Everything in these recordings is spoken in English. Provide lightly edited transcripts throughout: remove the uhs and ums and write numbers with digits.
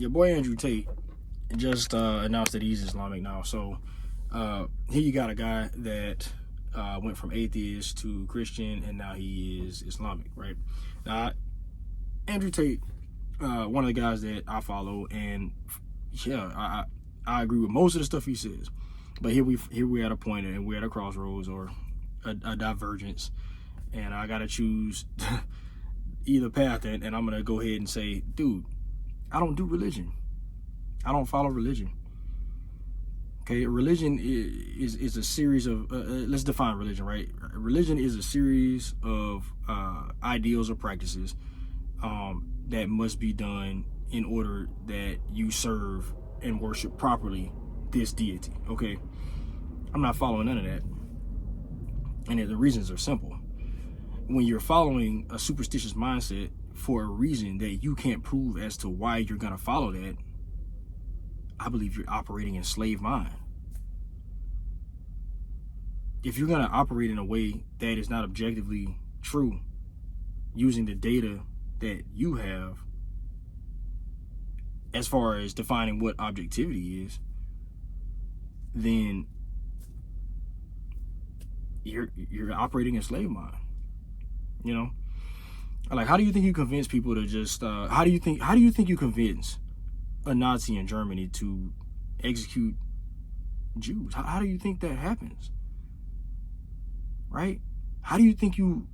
your boy Andrew Tate just announced that he's Islamic now. So here you got a guy that went from atheist to Christian, and now he is Islamic, right? Now, Andrew Tate, one of the guys that I follow, and yeah, I agree with most of the stuff he says. But here we're at a point, and we're at a crossroads or a divergence, and I gotta choose either path, and I'm gonna go ahead and say, dude, I don't do religion. I don't follow religion. Okay, religion is a series of let's define religion, right? Religion is a series of ideals or practices that must be done in order that you serve and worship properly this deity. Okay, I'm not following none of that, and the reasons are simple. When you're following a superstitious mindset for a reason that you can't prove as to why you're gonna follow that, I believe you're operating in slave mind. If you're gonna operate in a way that is not objectively true, using the data that you have as far as defining what objectivity is, then you're operating in slave mind. You know, like, how do you think you convince people to just how do you think you convince a Nazi in Germany to execute Jews? How do you think that happens? Right? How do you think you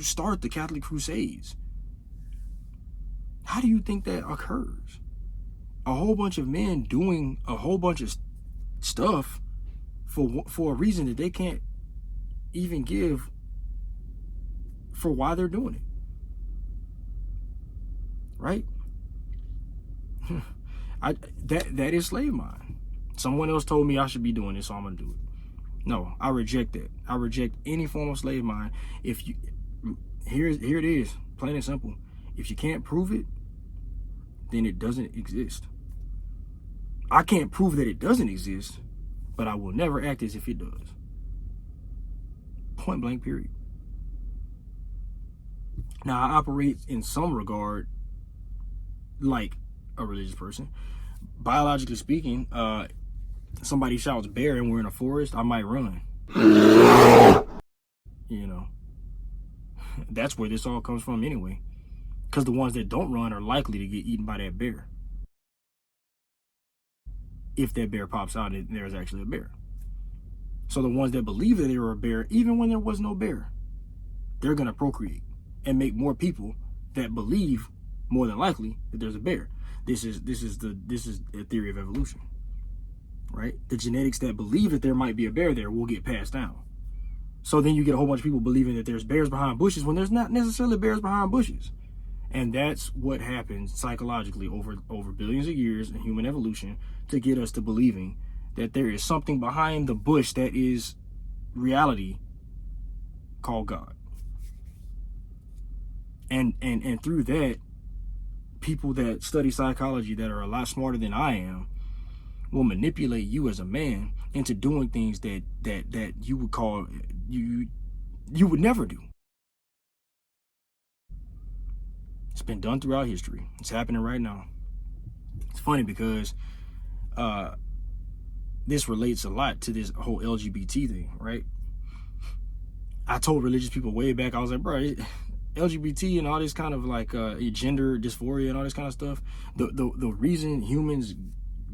start the Catholic Crusades? How do you think that occurs? A whole bunch of men doing a whole bunch of stuff for a reason that they can't even give for why they're doing it. Right? That is slave mind. Someone else told me I should be doing this, so I'm gonna do it. No, I reject that. I reject any form of slave mind. If you here it is, plain and simple. If you can't prove it, then it doesn't exist. I can't prove that it doesn't exist, but I will never act as if it does. Point blank, period. Now, I operate in some regard like a religious person. Biologically speaking, somebody shouts bear and we're in a forest, I might run. You know, that's where this all comes from anyway. Because the ones that don't run are likely to get eaten by that bear. If that bear pops out and there's actually a bear. So the ones that believe that there were a bear, even when there was no bear, they're going to procreate and make more people that believe more than likely that there's a bear. This is a theory of evolution, right? The genetics that believe that there might be a bear there will get passed down. So then you get a whole bunch of people believing that there's bears behind bushes when there's not necessarily bears behind bushes. And that's what happens psychologically over billions of years in human evolution to get us to believing that there is something behind the bush that is reality called God. And through that, people that study psychology that are a lot smarter than I am will manipulate you as a man into doing things that you would call you would never do. It's been done throughout history. It's happening right now. It's funny because this relates a lot to this whole LGBT thing, right? I told religious people way back, I was like, bro, LGBT and all this kind of like gender dysphoria and all this kind of stuff, the reason humans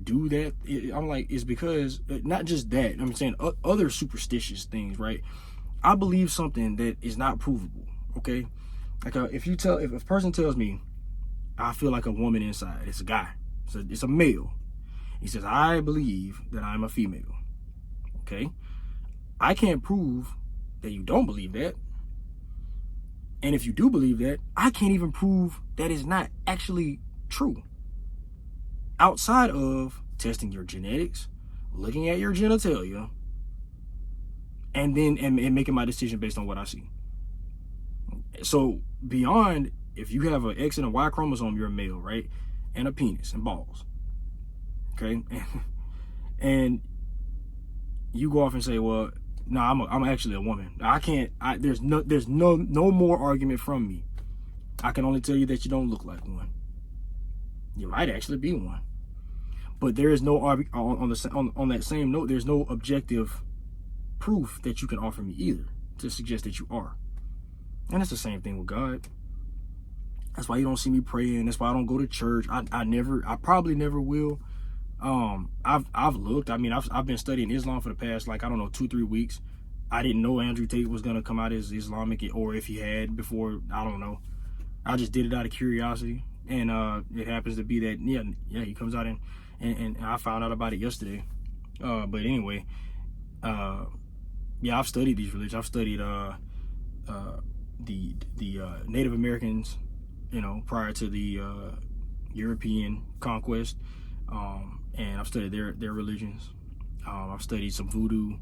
do that, I'm like, is because not just that, I'm saying other superstitious things, right? I believe something that is not provable, okay? Like if a person tells me I feel like a woman inside, it's a guy, it's a male. He says, I believe that I'm a female. Okay? I can't prove that you don't believe that. And if you do believe that, I can't even prove that it's not actually true. Outside of testing your genetics, looking at your genitalia, and then and making my decision based on what I see. So beyond, if you have an X and a Y chromosome, you're a male, right? And a penis and balls. Okay? And you go off and say, well, no, I'm actually a woman. There's no more argument from me. I can only tell you that you don't look like one. You might actually be one. But there is no on that same note, there's no objective proof that you can offer me either to suggest that you are. And it's the same thing with God. That's why you don't see me praying. That's why I don't go to church. I probably never will. I've looked. I mean, I've been studying Islam for the past, like, I don't know, 2-3 weeks. I didn't know Andrew Tate was gonna come out as Islamic, or if he had before. I don't know. I just did it out of curiosity, and it happens to be that he comes out and I found out about it yesterday. But anyway, I've studied these religions. I've studied the Native Americans, prior to the European conquest, and I've studied their religions. I've studied some voodoo.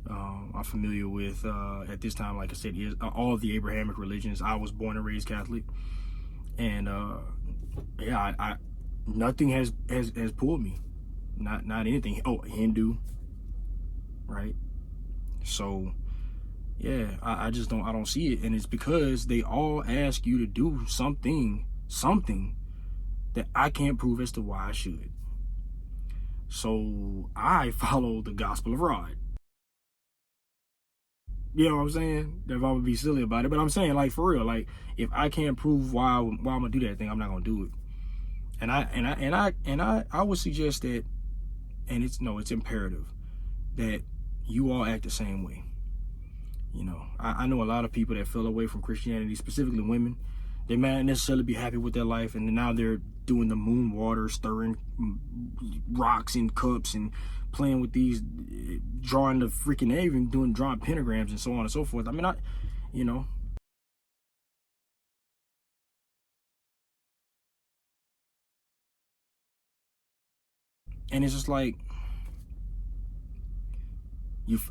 I'm familiar with, at this time, like I said, all of the Abrahamic religions. I was born and raised Catholic, and I nothing has pulled me, not anything. Oh, Hindu, right? So yeah, I just don't see it, and it's because they all ask you to do something that I can't prove as to why I should. So I follow the gospel of Rod. You know what I'm saying? If I would be silly about it, but I'm saying, like, for real, like, if I can't prove why I'm gonna do that thing, I'm not gonna do it. And I would suggest that, and it's imperative that you all act the same way. I know a lot of people that fell away from Christianity, specifically women. They might not necessarily be happy with their life, and now they're doing the moon water, stirring rocks in cups and playing with these, drawing the freaking even drawing pentagrams and so on and so forth. I mean, and it's just like,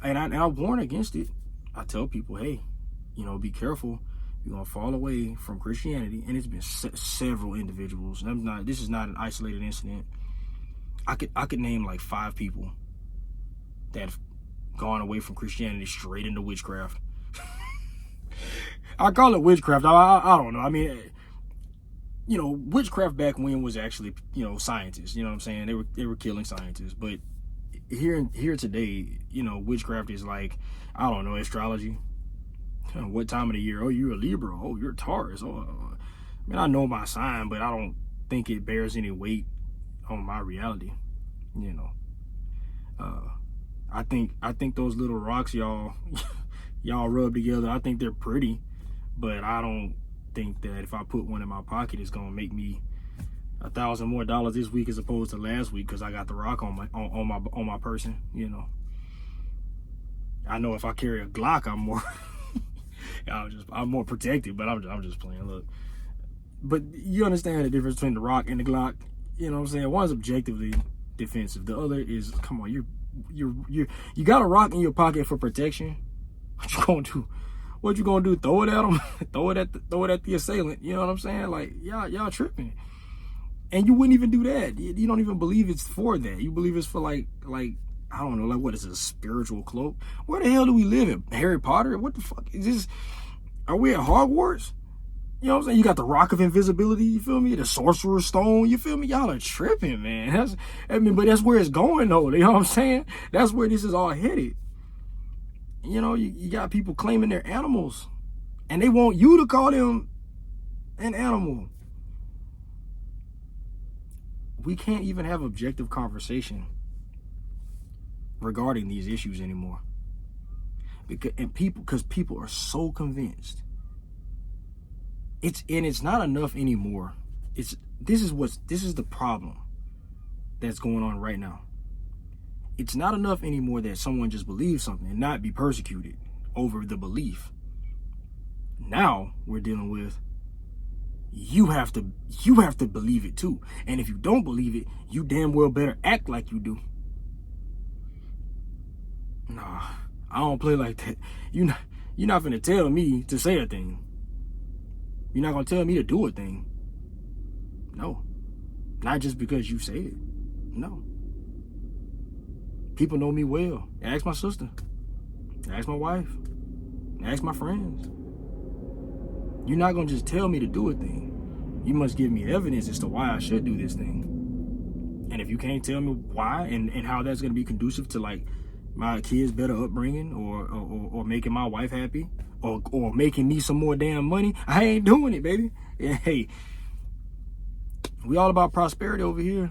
I warn against it. I tell people, hey, be careful. You're gonna fall away from Christianity, and it's been several individuals. This is not an isolated incident. I could name like 5 people that have gone away from Christianity straight into witchcraft. I call it witchcraft. I don't know. I mean, witchcraft back when was actually, scientists. You know what I'm saying? They were killing scientists. But here today, witchcraft is like, I don't know, astrology. What time of the year? Oh, you're a Libra. Oh, you're a Taurus. Oh, I mean, I know my sign, but I don't think it bears any weight on my reality. I think those little rocks y'all rub together, I think they're pretty, but I don't think that if I put one in my pocket, it's gonna make me $1,000 more this week as opposed to last week because I got the rock on my person. I know if I carry a Glock, I'm more I'm more protected, but I'm just playing. Look, but you understand the difference between the rock and the Glock. You know what I'm saying? One's objectively defensive. The other is, come on, you got a rock in your pocket for protection. What you gonna do? What you gonna do? Throw it at them? throw it at the assailant. You know what I'm saying? Like, y'all tripping. And you wouldn't even do that. You don't even believe it's for that. You believe it's for like I don't know, like, what is it, a spiritual cloak? Where the hell do we live in? Harry Potter? What the fuck is this? Are we at Hogwarts? You know what I'm saying? You got the Rock of Invisibility, you feel me? The Sorcerer's Stone, you feel me? Y'all are tripping, man. But that's where it's going, though. You know what I'm saying? That's where this is all headed. You got people claiming they're animals, and they want you to call them an animal. We can't even have objective conversation regarding these issues anymore, because people are so convinced. It's not enough anymore. This is the problem that's going on right now. It's not enough anymore that someone just believes something and not be persecuted over the belief. Now we're dealing with, you have to believe it too, and if you don't believe it, you damn well better act like you do. Nah, I don't play like that. You're not gonna tell me to say a thing. You're not gonna tell me to do a thing. No. Not just because you say it. No. People know me well. Ask my sister. Ask my wife. Ask my friends. You're not gonna just tell me to do a thing. You must give me evidence as to why I should do this thing. And if you can't tell me why and how that's going to be conducive to like my kids' better upbringing or making my wife happy or making me some more damn money, I ain't doing it, baby. And hey, we all about prosperity over here.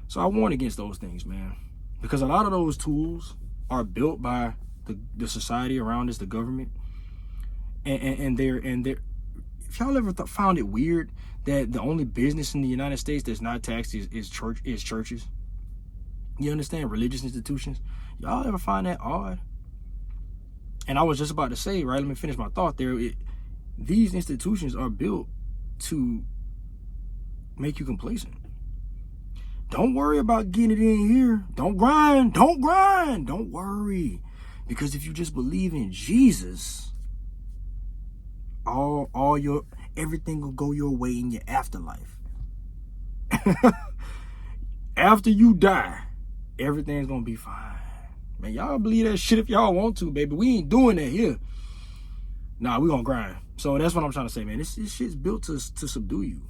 So I warn against those things, man, because a lot of those tools are built by the society around us, the government, and they're if y'all ever found it weird that the only business in the United States that's not taxed is churches. You understand? Religious institutions. Y'all ever find that odd? And I was just about to say, right, let me finish my thought there. These institutions are built to make you complacent. Don't worry about getting it in here. Don't grind. Don't worry. Because if you just believe in Jesus, everything will go your way in your afterlife. After you die, everything's gonna be fine. Man, y'all believe that shit if y'all want to, baby. We ain't doing that here. Nah, we gonna grind. So that's what I'm trying to say, man. This shit's built to subdue you.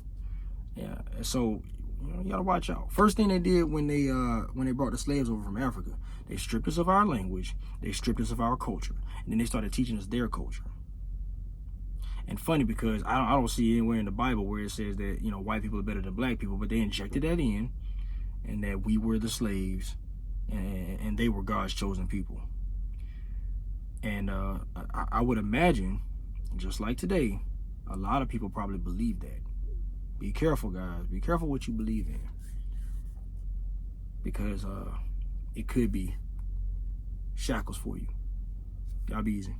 Yeah. So you gotta watch out. First thing they did when they brought the slaves over from Africa, they stripped us of our language, they stripped us of our culture, and then they started teaching us their culture. And funny because I don't see anywhere in the Bible where it says that, you know, white people are better than black people, but they injected that in, and that we were the slaves and they were God's chosen people. And I would imagine, just like today, a lot of people probably believe that. Be careful, guys. Be careful what you believe in, because it could be shackles for you. Y'all be easy.